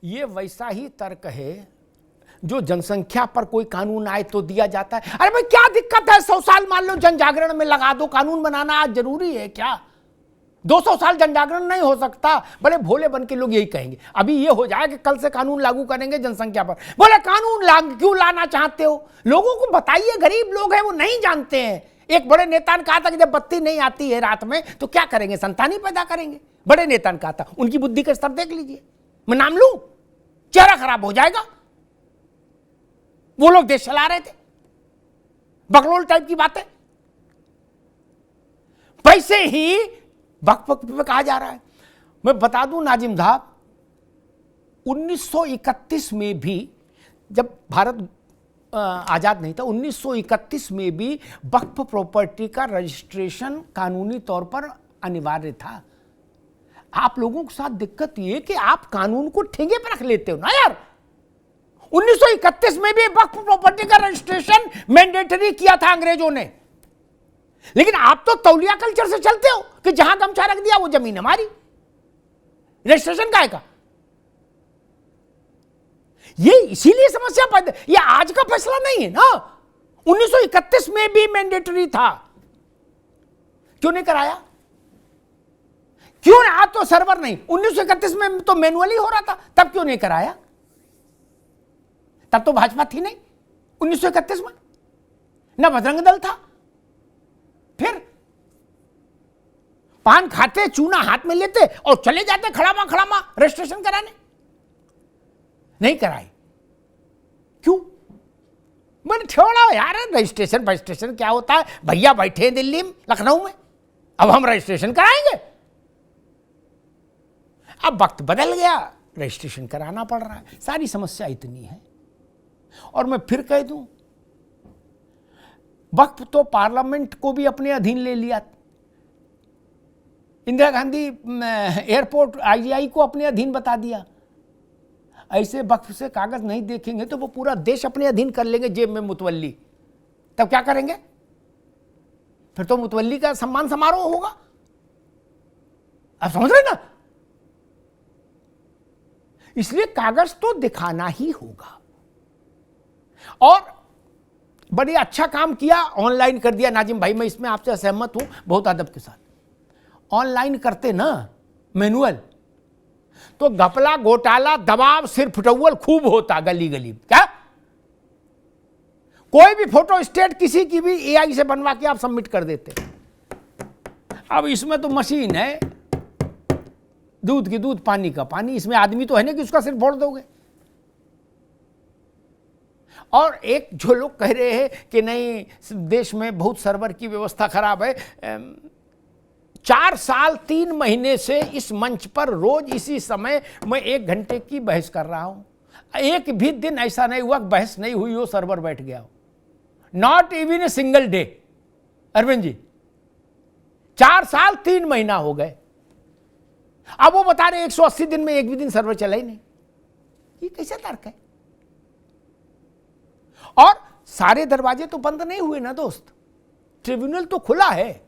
ये वैसा ही तर्क है जो जनसंख्या पर कोई कानून आए तो दिया जाता है। अरे भाई क्या दिक्कत है, 100 साल मान लो जन जागरण में लगा दो, कानून बनाना आज जरूरी है क्या? 200 साल जन जागरण नहीं हो सकता? बड़े भोले बन के लोग यही कहेंगे। अभी ये हो जाए कि कल से कानून लागू करेंगे जनसंख्या पर, बोले कानून क्यों लाना चाहते हो? लोगों को बताइए, गरीब लोग हैं वो नहीं जानते हैं। एक बड़े नेता ने कहा था कि जब बत्ती नहीं आती है रात में तो क्या करेंगे, संतान ही पैदा करेंगे। बड़े नेता ने कहा था, उनकी बुद्धि का स्तर देख लीजिए। मैं नाम लूं, चेहरा खराब हो जाएगा। वो लोग देश चला रहे थे, बकलोल टाइप की बातें। वैसे ही वक्फ पे कहा जा रहा है। मैं बता दूं नाजिम साहब, 1931 में भी जब भारत आजाद नहीं था, 1931 में भी वक्फ प्रॉपर्टी का रजिस्ट्रेशन कानूनी तौर पर अनिवार्य था। आप लोगों के साथ दिक्कत ये कि आप कानून को ठेंगे पर रख लेते हो ना यार। 1931 में भी वक्फ प्रॉपर्टी का रजिस्ट्रेशन मैंडेटरी किया था अंग्रेजों ने, लेकिन आप तो तौलिया कल्चर से चलते हो कि जहां गमछा रख दिया वो जमीन हमारी, रजिस्ट्रेशन काहे का? ये इसीलिए समस्या पैदा, ये आज का फैसला नहीं है ना। 1931 में भी मैंडेटरी था, क्यों नहीं कराया? क्यों? आज तो सर्वर नहीं, 1931 में तो मैनुअली हो रहा था, तब क्यों नहीं कराया? तब तो भाजपा थी नहीं 1931 में, ना बजरंग दल था। फिर पान खाते, चूना हाथ में लेते और चले जाते खड़ामा रजिस्ट्रेशन कराने। नहीं कराई, क्यों? मैंने छोड़ा यार, रजिस्ट्रेशन क्या होता है? भैया बैठे हैं दिल्ली में, लखनऊ में, अब हम रजिस्ट्रेशन कराएंगे। अब वक्त बदल गया, रजिस्ट्रेशन कराना पड़ रहा है। सारी समस्या इतनी है। और मैं फिर कह दूं, वक्फ तो पार्लियामेंट को भी अपने अधीन ले लिया। इंदिरा गांधी एयरपोर्ट आईजीआई को अपने अधीन बता दिया। ऐसे वक्फ से कागज नहीं देखेंगे तो वो पूरा देश अपने अधीन कर लेंगे, जेब में मुतवल्ली। तब क्या करेंगे? फिर तो मुतवल्ली का सम्मान समारोह होगा। आप समझ रहे ना? इसलिए कागज तो दिखाना ही होगा। और बड़ी अच्छा काम किया, ऑनलाइन कर दिया नाजिम भाई, मैं इसमें आपसे सहमत हूं बहुत अदब के साथ। ऑनलाइन करते ना मैनुअल, तो घपला घोटाला दबाव सिर फुटौल खूब होता गली गली। क्या कोई भी फोटो स्टेट किसी की भी एआई से बनवा के आप सबमिट कर देते। अब इसमें तो मशीन है, दूध की दूध पानी का पानी, इसमें आदमी तो है नहीं कि उसका सिर फोड़ दोगे। और एक जो लोग कह रहे हैं कि नहीं देश में बहुत सर्वर की व्यवस्था खराब है, 4 साल 3 महीने से इस मंच पर रोज इसी समय मैं 1 घंटे की बहस कर रहा हूं। एक भी दिन ऐसा नहीं हुआ बहस नहीं हुई हो, सर्वर बैठ गया हो। Not even a single day. Arvind ji, 4 साल 3 महीना हो गए। अब वो बता रहे 180 दिन में एक भी दिन सर्वर चला ही नहीं। ये कैसा तर्क है? और सारे दरवाजे तो बंद नहीं हुए ना दोस्त, ट्रिब्यूनल तो खुला है।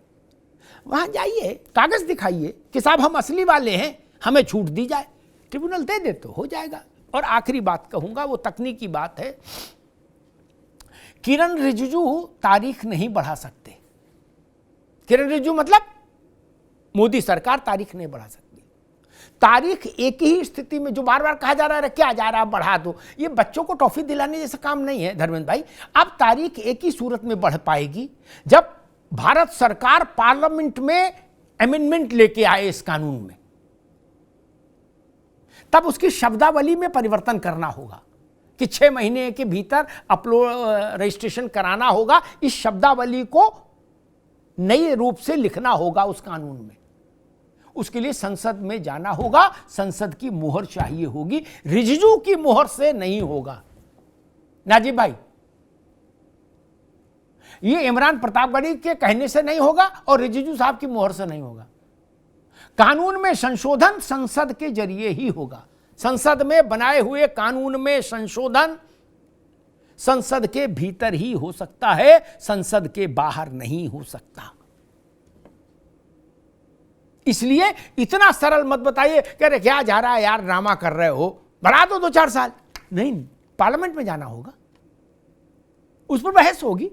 वहां जाइए, कागज दिखाइए कि साहब हम असली वाले हैं, हमें छूट दी जाए, ट्रिब्यूनल दे दे तो हो जाएगा। और आखिरी बात कहूंगा, वो तकनीकी बात है। किरण रिजिजू तारीख नहीं बढ़ा सकते। किरण रिजिजू मतलब मोदी सरकार तारीख नहीं बढ़ा सकती। तारीख एक ही स्थिति में, जो बार बार कहा जा रहा है क्या जा रहा है बढ़ा दो, ये बच्चों को टॉफी दिलाने जैसा काम नहीं है धर्मेंद्र भाई। अब तारीख एक ही सूरत में बढ़ पाएगी जब भारत सरकार पार्लियामेंट में अमेंडमेंट लेके आए इस कानून में, तब उसकी शब्दावली में परिवर्तन करना होगा कि 6 महीने के भीतर अपलोड रजिस्ट्रेशन कराना होगा। इस शब्दावली को नए रूप से लिखना होगा उस कानून में। उसके लिए संसद में जाना होगा, संसद की मुहर चाहिए होगी, रिजिजू की मुहर से नहीं होगा। नाजिब भाई, ये इमरान प्रतापगढ़ी के कहने से नहीं होगा और रिजिजू साहब की मुहर से नहीं होगा। कानून में संशोधन संसद के जरिए ही होगा। संसद में बनाए हुए कानून में संशोधन संसद के भीतर ही हो सकता है, संसद के बाहर नहीं हो सकता। इसलिए इतना सरल मत बताइए कि अरे क्या जा रहा है यार, ड्रामा कर रहे हो। बढ़ा दो 2-4 साल। नहीं, पार्लियामेंट में जाना होगा, उस पर बहस होगी,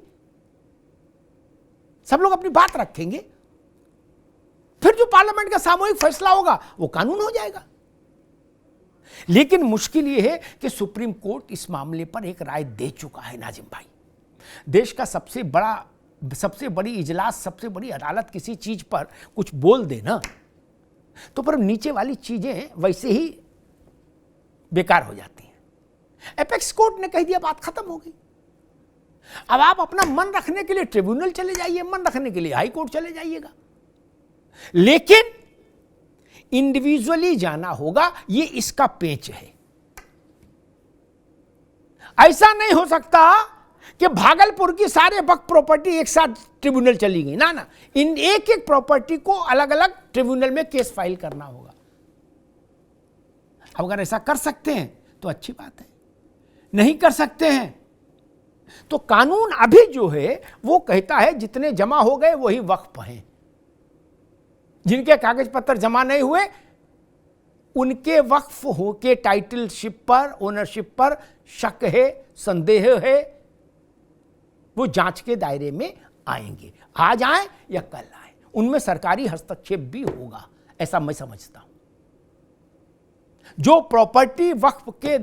सब लोग अपनी बात रखेंगे, फिर जो पार्लियामेंट का सामूहिक फैसला होगा वो कानून हो जाएगा। लेकिन मुश्किल ये है कि सुप्रीम कोर्ट इस मामले पर एक राय दे चुका है नाजिम भाई। देश का सबसे बड़ी इजलास, सबसे बड़ी अदालत किसी चीज पर कुछ बोल दे ना, तो पर नीचे वाली चीजें वैसे ही बेकार हो जाती हैं। एपेक्स कोर्ट ने कह दिया, बात खत्म हो गई। अब आप अपना मन रखने के लिए ट्रिब्यूनल चले जाइए, मन रखने के लिए हाई कोर्ट चले जाइएगा, लेकिन इंडिविजुअली जाना होगा। ये इसका पेच है। ऐसा नहीं हो सकता कि भागलपुर की सारे वक्फ प्रॉपर्टी एक साथ ट्रिब्यूनल चली गई, ना, इन एक एक प्रॉपर्टी को अलग अलग ट्रिब्यूनल में केस फाइल करना होगा। अगर ऐसा कर सकते हैं तो अच्छी बात है, नहीं कर सकते हैं तो कानून अभी जो है वो कहता है जितने जमा हो गए वही वक्फ हैं। जिनके कागज पत्र जमा नहीं हुए उनके वक्फ हो के टाइटलशिप पर, ओनरशिप पर शक है, संदेह है, वो जांच के दायरे में आएंगे। आज आए या कल आए, उनमें सरकारी हस्तक्षेप भी होगा, ऐसा मैं समझता हूं। जो प्रॉपर्टी वक्फ के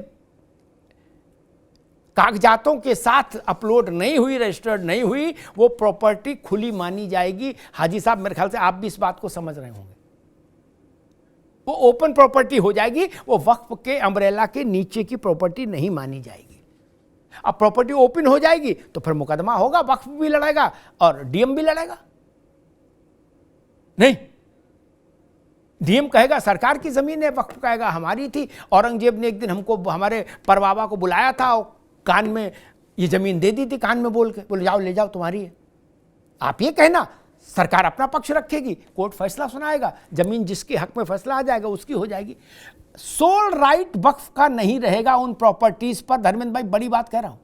कागजातों के साथ अपलोड नहीं हुई, रजिस्टर्ड नहीं हुई, वो प्रॉपर्टी खुली मानी जाएगी। हाजी साहब, मेरे ख्याल से आप भी इस बात को समझ रहे होंगे। वो ओपन प्रॉपर्टी हो जाएगी, वो वक्फ के अम्ब्रेला के नीचे की प्रॉपर्टी नहीं मानी जाएगी। अब प्रॉपर्टी ओपन हो जाएगी तो फिर मुकदमा होगा, वक्फ भी लड़ेगा और डीएम भी लड़ेगा। नहीं, डीएम कहेगा सरकार की जमीन है, वक्फ कहेगा हमारी थी। औरंगजेब ने एक दिन हमको, हमारे परबाबा को बुलाया था, कान में ये जमीन दे दी थी, कान में बोल के, बोले जाओ ले जाओ तुम्हारी है। आप ये कहना, सरकार अपना पक्ष रखेगी, कोर्ट फैसला सुनाएगा, जमीन जिसके हक में फैसला आ जाएगा उसकी हो जाएगी। सोल राइट वक्फ का नहीं रहेगा उन प्रॉपर्टीज पर। धर्मेंद्र भाई, बड़ी बात कह रहा हूं,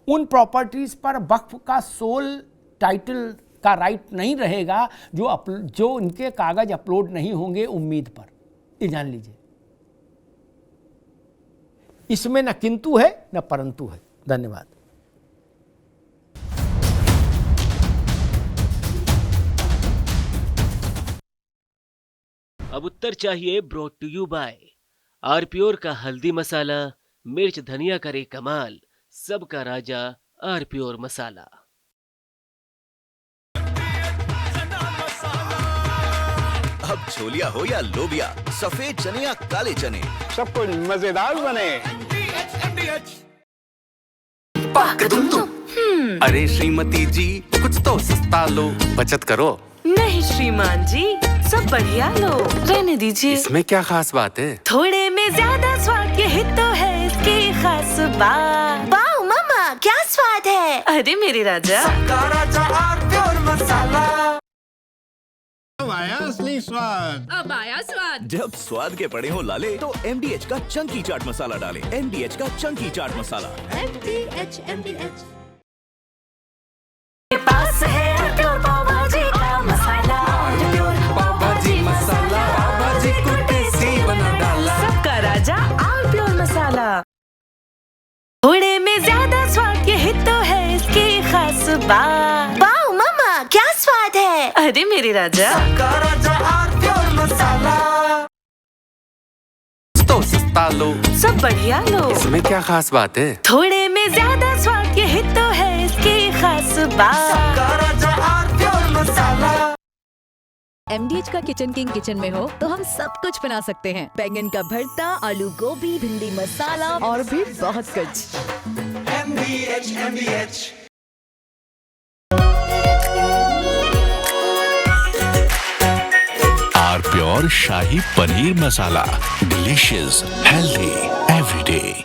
उन प्रॉपर्टीज पर वक्फ का सोल टाइटल का राइट नहीं रहेगा जो उनके कागज अपलोड नहीं होंगे उम्मीद पर। ये जान लीजिए, इसमें न किंतु है न परंतु है। धन्यवाद। अब उत्तर चाहिए ब्रॉट टू यू बाय आरपीओर का हल्दी मसाला, मिर्च धनिया करे कमाल, सबका राजा आरपीओर मसाला। अब छोलिया हो या लोबिया, सफेद चने या काले चने, सब कुछ मजेदार बने। अरे श्रीमती जी, कुछ तो सस्ता लो, बचत करो। नहीं श्रीमान जी, सब बढ़िया लो, रहने दीजिए। इसमें क्या खास बात है? थोड़े में ज्यादा स्वाद, यही तो है इसकी खास बात। वाओ मामा, क्या स्वाद है। अरे मेरे राजा, अब आया असली स्वाद। अब आया स्वाद। जब स्वाद के पड़े हो लाले तो MDH का चंकी चाट मसाला डालें। MDH का चंकी चाट मसाला। MDH। पास है प्योर पाव भाजी का मसाला, प्योर पाव भाजी मसाला, पाव भाजी को टेस्टी बना डाला, सबका राजा ऑल प्योर मसाला। थोड़े में ज्यादा स्वाद, यही तो है इसकी खास बात। वाओ मामा, क्या स्वाद है। अरे मेरे राजा, सबका राजा ऑल प्योर मसाला। तो सस्ता लो, सब बढ़िया लो, इसमें क्या खास बात है? थोड़े में ज्यादा स्वाद, यही तो है इसकी खास बात। MDH का किचन किंग किचन में हो तो हम सब कुछ बना सकते हैं। बैंगन का भरता, आलू गोभी, भिंडी मसाला और भी बहुत कुछ। Our pure shahi paneer masala, delicious, healthy everyday.